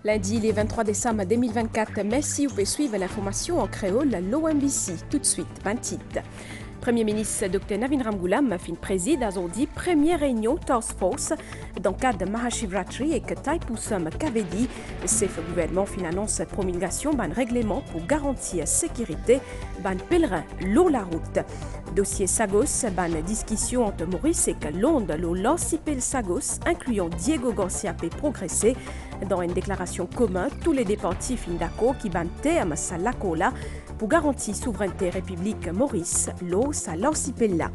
Lundi, le 23 décembre 2024, merci, vous pouvez suivre l'information en créole, l'OMBC. Tout de suite, ben titre. Premier ministre Dr Navin Ramgoolam préside à Zodi première réunion Task Force dans le cadre de Mahashivratri et que Thaipusam Kavedi, c'est le gouvernement annonce promulgation d'un règlement pour garantir la sécurité d'un pèlerin l'eau la route. Dossier Sagos, ban discussion entre Maurice et que Londres, l'Ancipel Sagos, incluant Diego Garcia peut progresser. Dans une déclaration commune, tous les départis fin d'accord qui ban terme à l'ACOLA pour garantir souveraineté république Maurice, l'eau à l'Ancipel.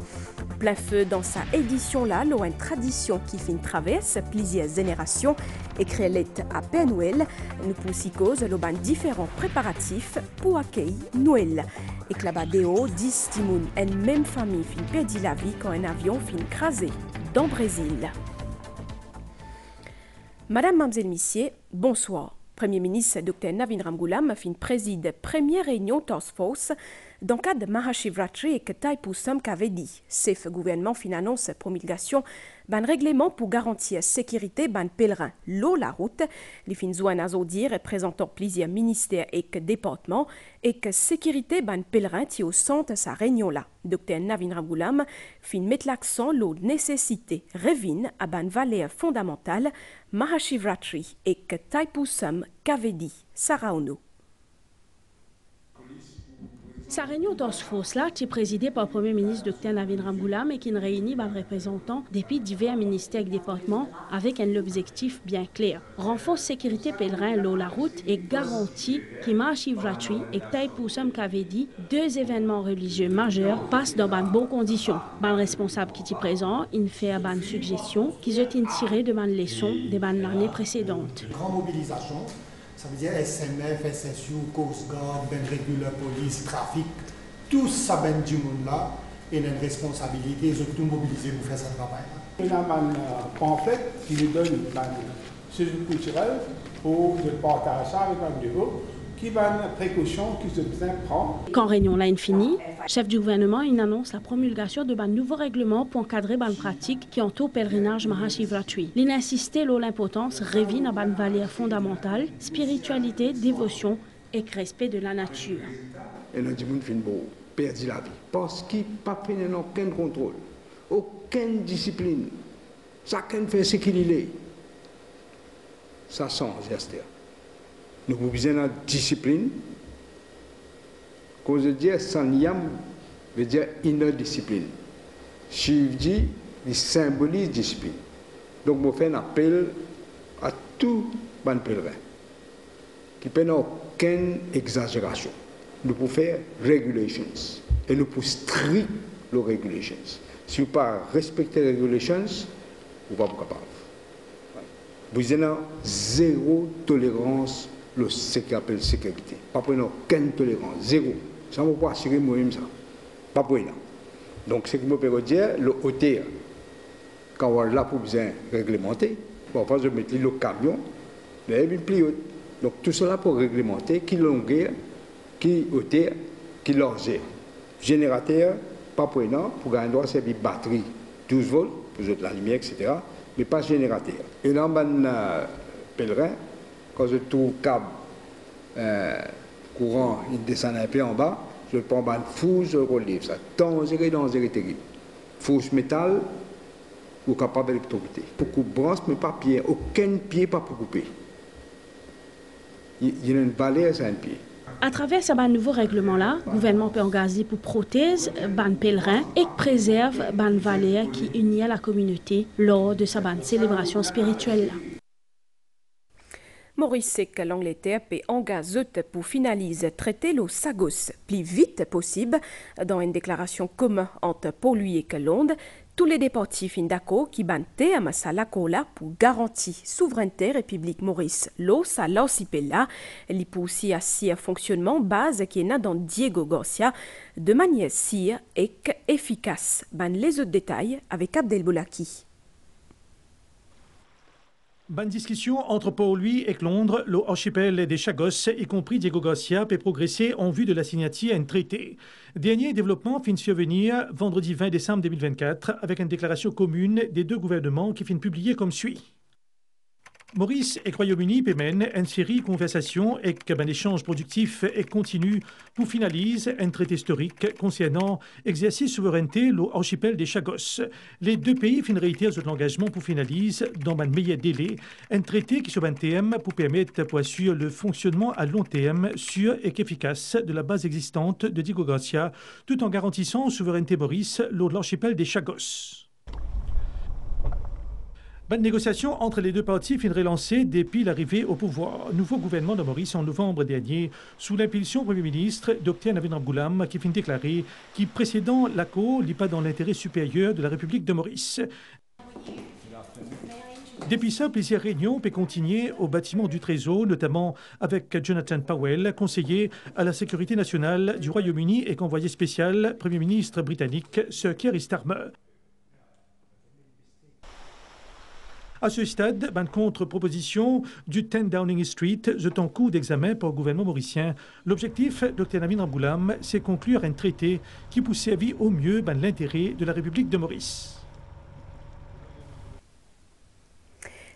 Plein feu dans sa édition là, l'eau une tradition qui fin traverse plusieurs générations et crée l'être à Père Noël. Nous poussons cause l'eau ban différents préparatifs pour accueillir Noël. Et que là-bas, Déo, 10 timoun, une même famille fin perdu la vie quand un avion fin crasé dans le Brésil. Madame, Mademoiselle, Messieurs, bonsoir. Premier ministre Dr Navin Ramgoolam préside première réunion Task Force dans le cadre de Mahashivratri et que Thaipusam Kavedi. C'est le gouvernement annonce promulgation d'un règlement pour garantir la sécurité d'un pèlerin l'eau la route. Les fins zouan azodi représentant plusieurs ministères et que départements et que sécurité d'un pèlerin qui au centre de sa réunion là. Dr Navin Ramgoolam met l'accent l'eau nécessité revine à ban valeur fondamentale Mahashivratri et que Thaipusam Kavedi. Sarah Ono. Sa réunion Task Force là, qui est présidée par le Premier ministre Dr Navin Ramgoolam et qui réunit les représentants depuis divers ministères et départements avec un objectif bien clair. Renforce sécurité pèlerin l'eau la route et garantit que Mahashivratri et Thaipusam Kavedi, deux événements religieux majeurs, passent dans de bonnes conditions. Le responsable qui est présent, il fait une suggestion qui ont tiré de bonnes leçons de l'année précédente. Grande mobilisation. Ça veut dire SMF, SSU, Coast Guard, ben Regular Police, Trafic, tout ça ben du monde là, et une responsabilité, ils ont tout mobilisé pour faire ce travail. Il y a un pamphlet qui nous donne une sujet culturel pour partager ça avec un bureau qui va une précaution qui se besoin prendre. Quand réunion là est finie, chef du gouvernement il annonce la promulgation de nouveaux règlements pour encadrer les pratiques qui entourent le pèlerinage Mahashivratri. Il insiste sur l'importance revient à une valeur fondamentale, spiritualité, dévotion et respect de la nature. Et nous disons qu'il perdre la vie parce qu'il n'a pas aucun contrôle, aucune discipline. Chacun fait ce qu'il est. Ça change, Esther. Nous avons besoin de discipline. Quand je dis sans yam, veut dire inner discipline. Shiv dit, il symbolise discipline. Donc, je fais un appel à tous les pèlerins qui ne prennent aucune exagération. Nous pouvons faire regulations et nous pouvons strict les regulations. Si vous ne respectez les regulations, vous ne pouvez pas capable. Vous avez zéro tolérance. Ce qu'on appelle sécurité. Pas pour aucune tolérance, zéro. Ça ne va pas assurer moi-même ça. Pas pour nous. Donc, ce que je peux dire, le hôtel, quand on est là pour bien réglementer, on va mettre le camion, mais il plus haut. Donc, tout cela pour réglementer, qui longueur, qui hauteur, qui largeur. Générateur, pas pour nous, pour gagner droit, c'est une batterie 12 volts, pour la lumière, etc., mais pas générateur. Et là, un pèlerin, quand je trouve câble courant, il descend un peu en bas, je prends une fourche, je relève ça. Dangereux, terrible. Fourche métal, ou capable d'électricité. Pour couper branche, mais pas pied. Aucun pied pas pour couper. Il y a une valeur sur un pied. À travers ce nouveau règlement-là, le gouvernement peut engager pour protéger les pèlerins et préserve les valeurs qui unissent la communauté lors de sa célébration spirituelle. Maurice sait que l'Angleterre peut engager pour finaliser le traité le Sagos plus vite possible. Dans une déclaration commune entre Paul et Londres, tous les départis fin d'accord qui ban terme à l'accord pour garantir souveraineté République Maurice l'eau à l'Ancipel. Il peut aussi assurer fonctionnement base qui est là dans Diego Garcia de manière sûre et efficace. Les autres détails avec Abdel Boulaki. Bonne discussion entre Port-Louis et Londres, l'archipel des Chagos, y compris Diego Garcia, peut progresser en vue de la signature à un traité. Dernier développement finit survenir vendredi 20 décembre 2024 avec une déclaration commune des deux gouvernements qui finit publiée comme suit. Maurice et Royaume-Uni mènent une série de conversations et un échange productif et continu pour finaliser un traité historique concernant l'exercice souveraineté l'archipel des Chagos. Les deux pays finissent réitérer l'engagement pour finaliser dans un meilleur délai un traité qui sur un thème pour permettre pour assurer le fonctionnement à long terme sûr et efficace de la base existante de Diego Garcia tout en garantissant souveraineté Maurice lors de l'archipel des Chagos. Une négociation entre les deux parties finit lancée depuis l'arrivée au pouvoir. Nouveau gouvernement de Maurice en novembre dernier, sous l'impulsion du Premier ministre Dr Navin Ramgoolam, qui finit déclarer qu'il précédant l'accord n'est pas dans l'intérêt supérieur de la République de Maurice. Depuis ça, plusieurs réunions peuvent continuer au bâtiment du Trésor, notamment avec Jonathan Powell, conseiller à la sécurité nationale du Royaume-Uni et envoyé spécial Premier ministre britannique Sir Keir Starmer. À ce stade, une contre-proposition du 10 Downing Street est en cours d'examen par le gouvernement mauricien. L'objectif, Dr Navin Ramgoolam, c'est conclure un traité qui peut servir au mieux l'intérêt de la République de Maurice.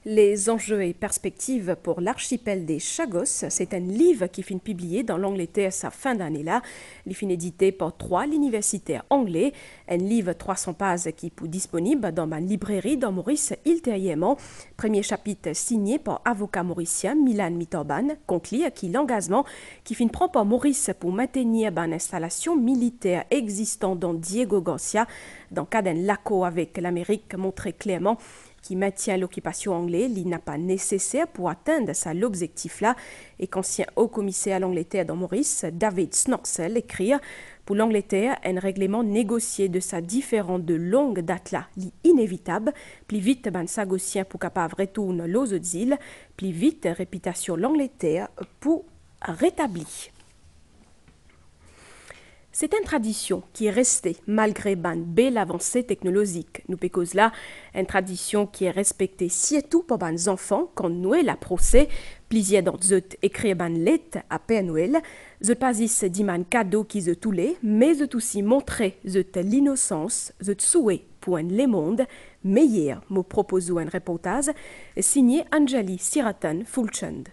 Les enjeux et perspectives pour l'archipel des Chagos, c'est un livre qui finit publié dans l'Angleterre sa fin d'année-là. Il finit édité par 3 universitaires anglais. Un livre 300 pages qui est disponible dans ma librairie dans Maurice ultérieurement. Premier chapitre signé par avocat mauricien Milan Mitorban, conclut qui l'engagement qui finit prend par Maurice pour maintenir une installation militaire existante dans Diego Garcia dans le cas d'un accord avec l'Amérique montré clairement qui maintient l'occupation anglaise, il n'a pas nécessaire pour atteindre l'objectif-là. Et qu'ancien haut-commissaire à l'Angleterre dans Maurice, David Snoxell, écrit pour l'Angleterre, un règlement négocié de sa différente de longue date-là, inévitable, plus vite sagocien pour capable retourner aux autres îles, plus vite réputation l'Angleterre pour rétablir. C'est une tradition qui est restée malgré une belle avancée technologique. Nous pécose là, une tradition qui est respectée surtout par les enfants quand Noël a procès. Plusieurs d'entre eux écrivent une lettre à Père Noël. Ils passent un cadeau qui se toulé, mais ils aussi montré l'innocence, ils souhait pour un le monde meilleur. Nous proposons un reportage signé Anjali Siratan Fulchand.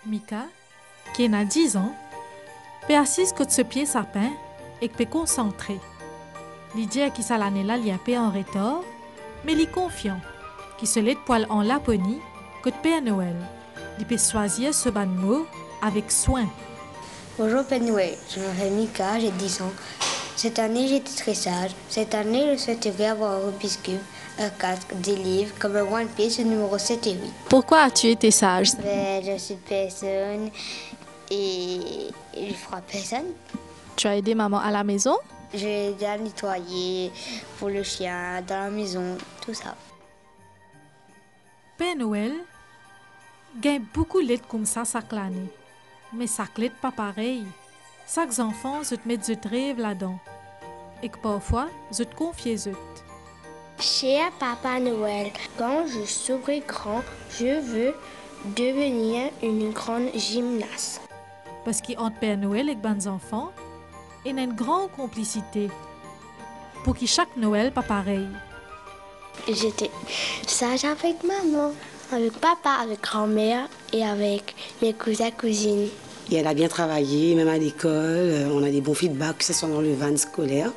Mika, qui a 10 ans, peut assise que ce pied sapin et peut concentrer. L'idée qui ça l'année là, il peut en retard, mais il est confiant, qui se l'est poil en Laponie, que de Père Noël. Il peut choisir ce ban mot avec soin. Bonjour Père Noël, je m'appelle Mika, j'ai 10 ans. Cette année, j'étais très sage. Cette année, je souhaiterais avoir un biscuit, un casque, des livres, comme un One Piece numéro 7 et 8. Pourquoi as-tu été sage? Je suis personne et je ne frappe personne. Tu as aidé maman à la maison? J'ai aidé à nettoyer pour le chien, dans la maison, tout ça. Père Noël gagne beaucoup de lettres comme ça chaque année. Mais chaque lettre pas pareil. Chaque enfant se met de rêve là-dedans. Et que parfois, je te confie eux. Cher Papa Noël, quand je serai grand, je veux devenir une grande gymnaste. Parce qu'entre Père Noël et les enfants, il y a une grande complicité. Pour que chaque Noël pas pareil. J'étais sage avec maman, avec papa, avec grand-mère et avec mes cousins cousines. Et elle a bien travaillé, même à l'école. On a des bons feedbacks, que ce soit dans le van scolaire.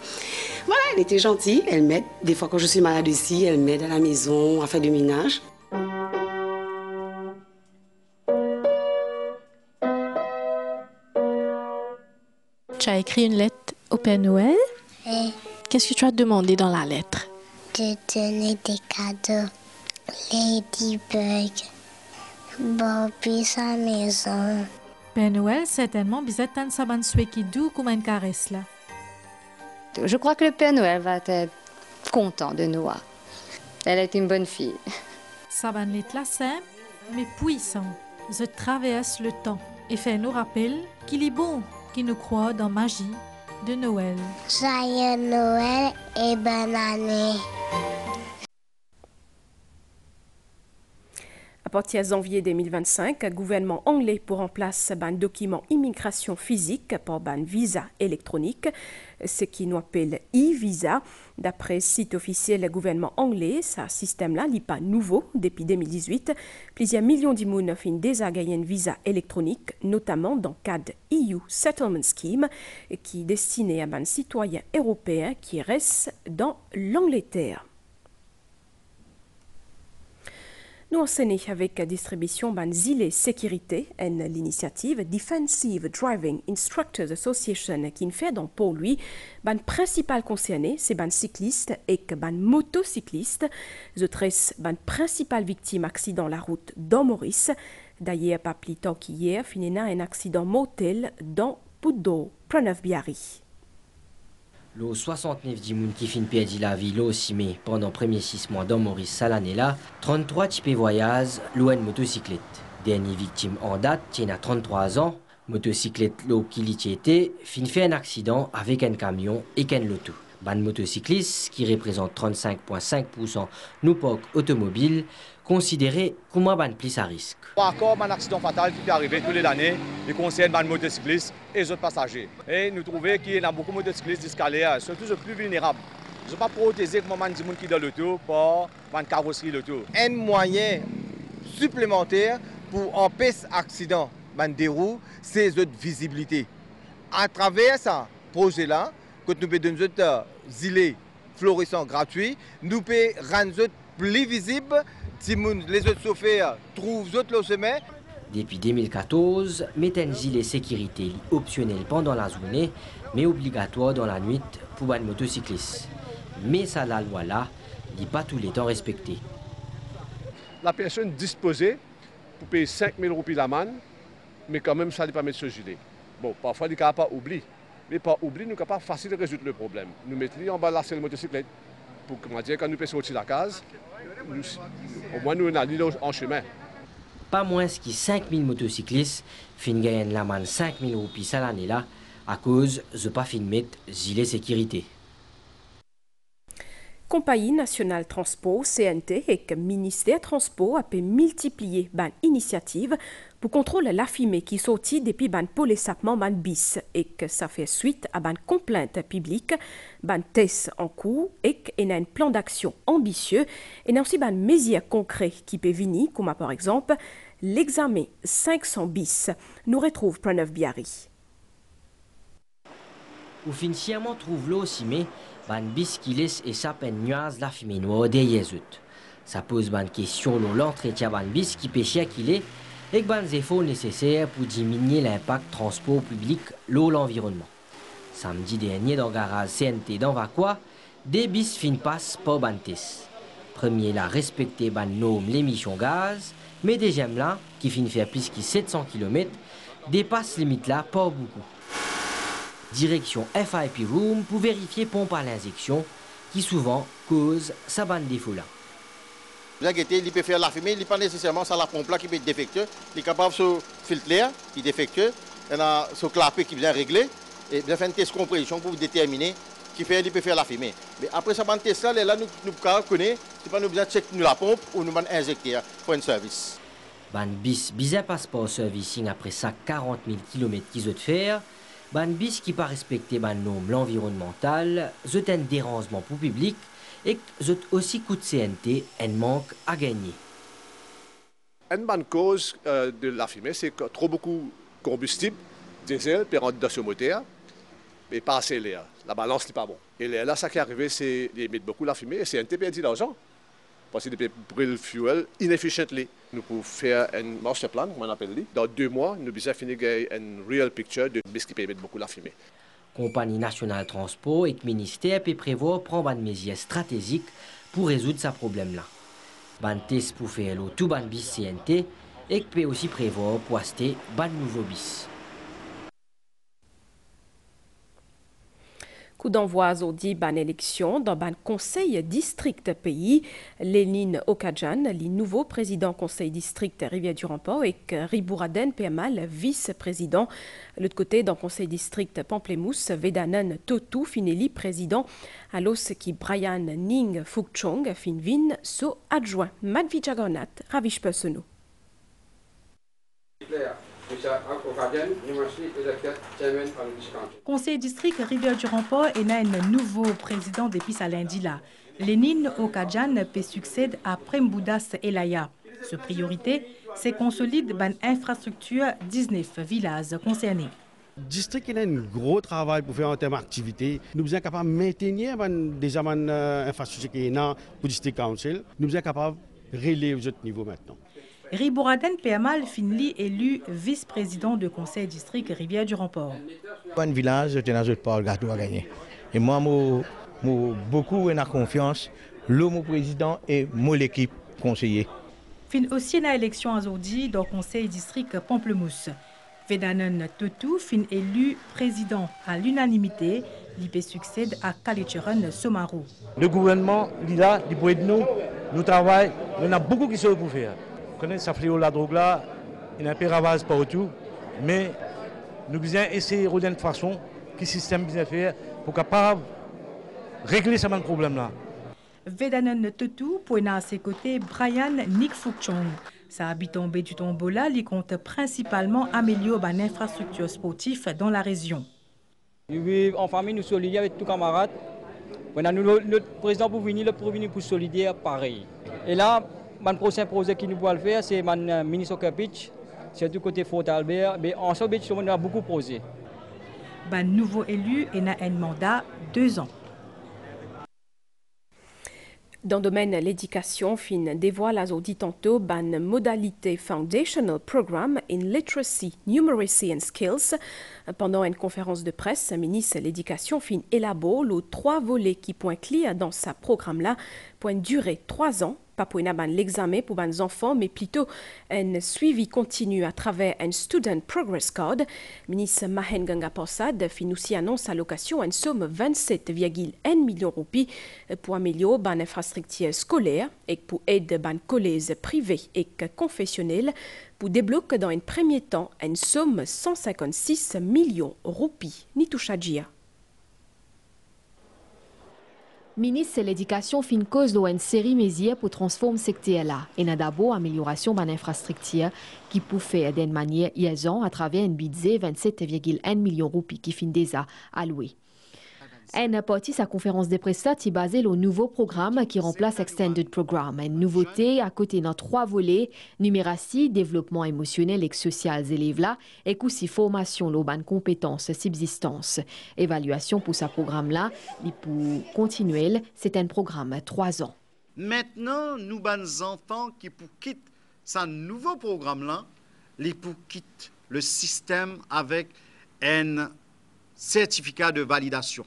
Voilà, elle était gentille. Elle m'aide. Des fois, quand je suis malade aussi, elle m'aide à la maison, à faire du ménage. Tu as écrit une lettre au Père Noël? Oui. Qu'est-ce que tu as demandé dans la lettre? De donner des cadeaux. Ladybug. Bobby sa maison. Père Noël, certainement, bizarre tant ça ban souhait qui doux comme une caresse là. Je crois que le Père Noël va être content de Noah. Elle est une bonne fille. Ça ban lettre là simple, mais puissant. Je traverse le temps et fait nous rappel qu'il est bon qui nous croit dans la magie de Noël. Joyeux Noël et bonne année. partir de janvier 2025, le gouvernement anglais pour remplacer un document immigration physique par un visa électronique, ce qui nous appelle e-visa. D'après le site officiel du gouvernement anglais, ce système-là n'est pas nouveau depuis 2018. Plusieurs millions de gens ont déjà gagné un visa électronique, notamment dans le cadre EU Settlement Scheme, qui est destiné à un citoyen européen qui reste dans l'Angleterre. Nous enseignons avec la distribution d'un gilet sécurité et l'initiative Defensive Driving Instructors Association qui fait donc pour lui, le principal concerné, c'est les cyclistes et les motocyclistes. Je trace les principales victimes d'accidents la route dans Maurice. D'ailleurs, pas plus tard qu'hier, finit un accident mortel dans Poudou, Preneuf-Biarri. Le 69 dimoun qui fin perdu la vie le 6 mai pendant les premiers 6 mois dans Maurice Salanella, 33 types voyage loin motocyclette. Dernière victime en date tient à 33 ans. Motocyclette l'eau qui l'y était fin fait un accident avec un camion et qu'un loto. Ban motocycliste qui représente 35,5% nous parc automobile considéré comme un plus à risque. Encore un accident fatal qui peut arriver tous les années, il concerne les motocyclistes et les autres passagers. Et nous trouvons qu'il y a beaucoup de motocyclistes d'escalier, surtout les plus vulnérables. Ils ne sont pas protégés comme les gens qui sont dans l'auto par la carrosserie de l'auto. Un moyen supplémentaire pour empêcher l'accident des roues, c'est la visibilité. À travers ce projet-là, quand nous pouvons donner des gilets fluorescents gratuits, nous pouvons rendre plus visibles. Si les autres chauffeurs trouvent le chemin. Depuis 2014, mettre un gilet sécurité optionnel pendant la journée, mais obligatoire dans la nuit pour les motocyclistes. Mais ça, la loi là, n'est pas tous les temps respectée. La personne disposée pour payer 5 000 roupies l'amende, mais quand même ça ne pas mettre ce gilet. Bon, parfois, il n'y a pas oublié. Mais par oubli, nous sommes capables facile de résoudre le problème. Nous mettons en bas la selle motocyclette pour comment dire, quand nous pouvons sortir de la case, au moins nous allons en chemin. Pas moins que 5 000 motocyclistes fin gagnent l'amende 5 000 roupies cette année-là à cause de pas fin mettre gilet sécurité. Compagnie nationale transport CNT et le ministère transport a pu multiplier ban initiative pour contrôler la fumée qui sortit depuis ban polissapement ban bis et que ça fait suite à ban complainte publique, ban test en cours et qu'il y a un plan d'action ambitieux et aussi ban mesures concrètes qui peut venir comme par exemple l'examen 500 bis. Nous retrouve Preneuf-Biarri. Ou financièrement trouve l'eau aussi mais ban bis qui laisse et ça peine nuance la fumée noire derrière eux. Ça pose ban question sur l'entretien ban bis qui pêchait qu'il est et ban efforts nécessaires pour diminuer l'impact transport public l'environnement. Samedi dernier dans le garage CNT dans Vacois, des bis fin passent par ban test. Premier là respecter ban norme l'émission gaz, mais deuxième là qui fin faire plus que 700 km dépasse limite là pas beaucoup. Direction FIP Room pour vérifier pompe à l'injection qui souvent cause sa bande défaut là. Il peut faire la fumée, il n'est pas nécessairement ça la pompe là qui peut être défectueux. Il est capable de se filtrer qui est défectueux, il y a ce clapet qui vient régler et bien faire une test compression pour déterminer qui fait il peut faire la fumée. Mais après ça bande test là nous connaît, c'est pas nous besoin de checker la pompe ou nous injecter pour un service. Ban bis bizarre passe pas au servicing après ça 40 000 km qu'ils ont de faire. Ban bis qui pas respecter ban norme l'environnemental, c'est un dérangement pour le public et c'est aussi coût de CNT un manque à gagner. Une bonne cause de la fumée, c'est que trop beaucoup de combustible, diesel, peut rentrer dans ce moteur, mais pas assez l'air. La balance n'est pas bon. Et là, ça qui est arrivé, c'est d'émettre beaucoup la fumée et CNT perd de l'argent. Parce qu'ils brûlent le fuel inefficiently. Nous pouvons faire un master plan, comme on appelle. Dans 2 mois, nous devons finir une real picture de ce qui peut émettre beaucoup la fumée. Compagnie nationale transport et le ministère peut prévoir prendre des mesures stratégiques pour résoudre ce problème-là. Ban test pour faire le tout ban bis CNT et peut aussi prévoir pour acheter ban nouveau bis. Coup d'envoi aujourd'hui ban élection dans ban conseil district pays. Lénine Okadjan, le nouveau président conseil district Rivière-du-Remport et Ribouraden PML, vice-président. De l'autre côté, dans conseil district Pamplemousse, Vedanan Totu Fineli, président. Alors qui Brian Ning Fukchong Finvin, so adjoint. Madvijagonat, Ravish Personu. Conseil district Rivière-du-Remport est un nouveau président depuis sa lundi là. Lénine Okadjan peut succède à Premboudas Elaya. Sa priorité, c'est consolider une infrastructure 19 villages concernés. Le district a un gros travail pour faire en termes d'activité. Nous sommes capables de maintenir déjà l'infrastructure qui est dans le district council. Nous sommes capables de relever ce niveau maintenant. Ribouraden Péamal finit élu vice-président du conseil district Rivière-du-Remport. Un village, je n'ai pas gagné à gagner. Et moi, beaucoup de confiance, mon président et mon équipe conseiller. Fin aussi dans l'élection aujourd'hui dans le conseil district Pamplemousse. Vedanen Totou fin élu président à l'unanimité. Il succède à Kalicheren Somarou. Le gouvernement, il est là, il peut aider nous travaillons, on a beaucoup de choses pour faire. Connaître ça fléau la drogue là, il y a un peu ravage partout, mais nous devons essayer de regarder de façon que le système bien faire pour capable régler ce problème là. Vedanen Totou pour à ses côtés Brian Nick Fukchong. Sa habitant du Tombola, il compte principalement améliorer l'infrastructure sportive dans la région. En famille, nous sommes solidaires avec tous les camarades. Notre président pour venir pour solidaire pareil. Et là, le prochain projet qui nous va le faire, c'est le ministre Kapitch, c'est du côté Fort Albert. Mais en ce moment, on a beaucoup de projets. Le nouveau élu a un mandat 2 ans. Dans le domaine de l'éducation, fin dévoile aujourd'hui tantôt une modalité Foundational Program in Literacy, Numeracy and Skills. Pendant une conférence de presse, le ministre de l'Éducation fin élabore les 3 volets qui pointent clés dans ce programme-là pour une durée 3 ans. Pas pour l'examen pour les enfants, mais plutôt un suivi continu à travers un Student Progress Card. Le ministre Mahen Ganga Persad fin aussi annonce allocation une somme de 27,1 millions de roupies pour améliorer l'infrastructure scolaire et pour aider les collèges privés et confessionnels pour débloquer dans un premier temps une somme de 156 millions de roupies. Nitouchadjia. Ministre de l'Éducation fin cause d'une série de mesures pour transformer ce secteur-là. Et d'abord amélioration de l'infrastructure qui peut faire d'une manière liaison à travers un budget de 27,1 millions de roupies qui fin déjà alloué. Une partie de sa conférence de presse est basée sur le nouveau programme qui remplace Extended Program. Une nouveauté à côté de 3 volets, numératie, développement émotionnel et social des élèves-là, et aussi formation, les compétences, subsistance. Évaluation pour ce programme-là, et pour continuer, c'est un programme 3 ans. Maintenant, nous avons enfants qui pour quitter ce nouveau programme-là, les pour quitter le système avec un certificat de validation.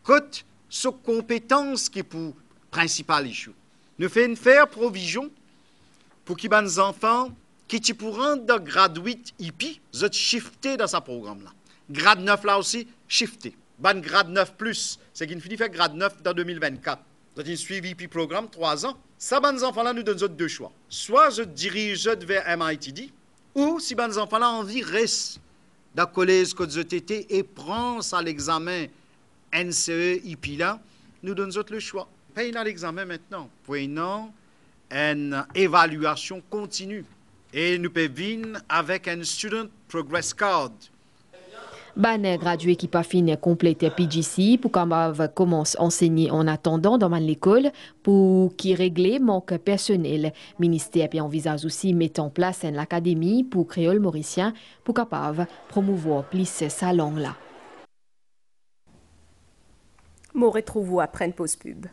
Côte sur compétences qui est pour principal issue. Nous faisons faire provision pour que les enfants qui pourront dans grade 8 IP, sont shiftés dans ce programme-là. Grade 9 là aussi, shifté. Ban grade 9 plus, c'est qu'il finit faire grade 9 dans 2024. Vous avez suivi IP programme 3 ans. Ça, les enfants-là nous donnent 2 choix. Soit je dirige vers MITD, ou si les enfants-là ont envie reste dans le collège que vous été et prend ça l'examen NCE, IP là, nous donnons le choix. Payez l'examen maintenant. Prenons une évaluation continue. Et nous pouvons venir avec un Student Progress Card. Les gradués qui pas fini complète PGC pour commencer à enseigner en attendant dans l'école pour qui régler manque personnel. Le ministère envisage aussi mettre en place une académie pour créole mauricien pour capable promouvoir plus sa langue là. M'en retrouve après une pause pub.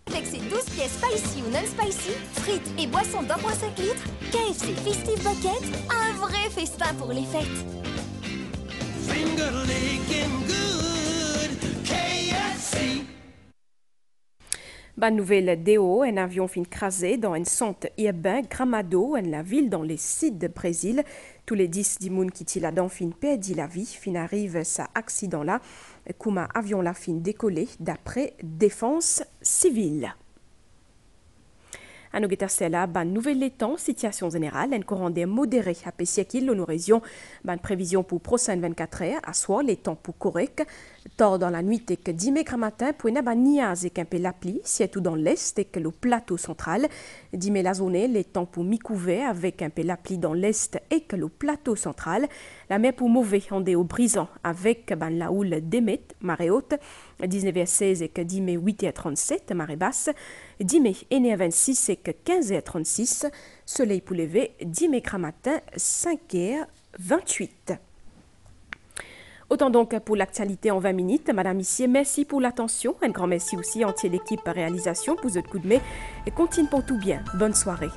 Avec ses 12 pièces spicy ou non spicy, frites et boissons d'1,5 litre, KFC Festive Bucket, un vrai festin pour les fêtes. Bonne nouvelle DO, un avion fin crasé dans un centre urbain Gramado, en la ville dans les sites de Brésil. Tous les 10 d'Imoun qui t'y là-dedans fin perdit la vie, fin arrive cet accident-là. Kuma avion la fin décollé d'après Défense civile. À nous là, bonne nouvelle temps, situation générale, un courant d'air modéré à Pessiakil, nous région, bonne prévision pour prochaine 24 heures, à soir les temps pour correct. Tard dans la nuit et que dimanche matin, pour une niaz et qu'un peu la pluie, c'est tout dans l'est et que le plateau central. Dimanche la zone, les temps pour mi-couvert avec un peu la pluie dans l'est et que le plateau central. La mer pour mauvais en des hauts brisants avec la houle d'émet, marée haute. 19h16 et que dimanche 8h37, marée basse. Dimanche 1h26 et que 15h36. Soleil pour lever, dimanche matin 5h28. Autant donc pour l'actualité en 20 minutes. Madame Issier, merci pour l'attention. Un grand merci aussi entier l'équipe réalisation pour votre coup de main. Et continue pour tout bien. Bonne soirée.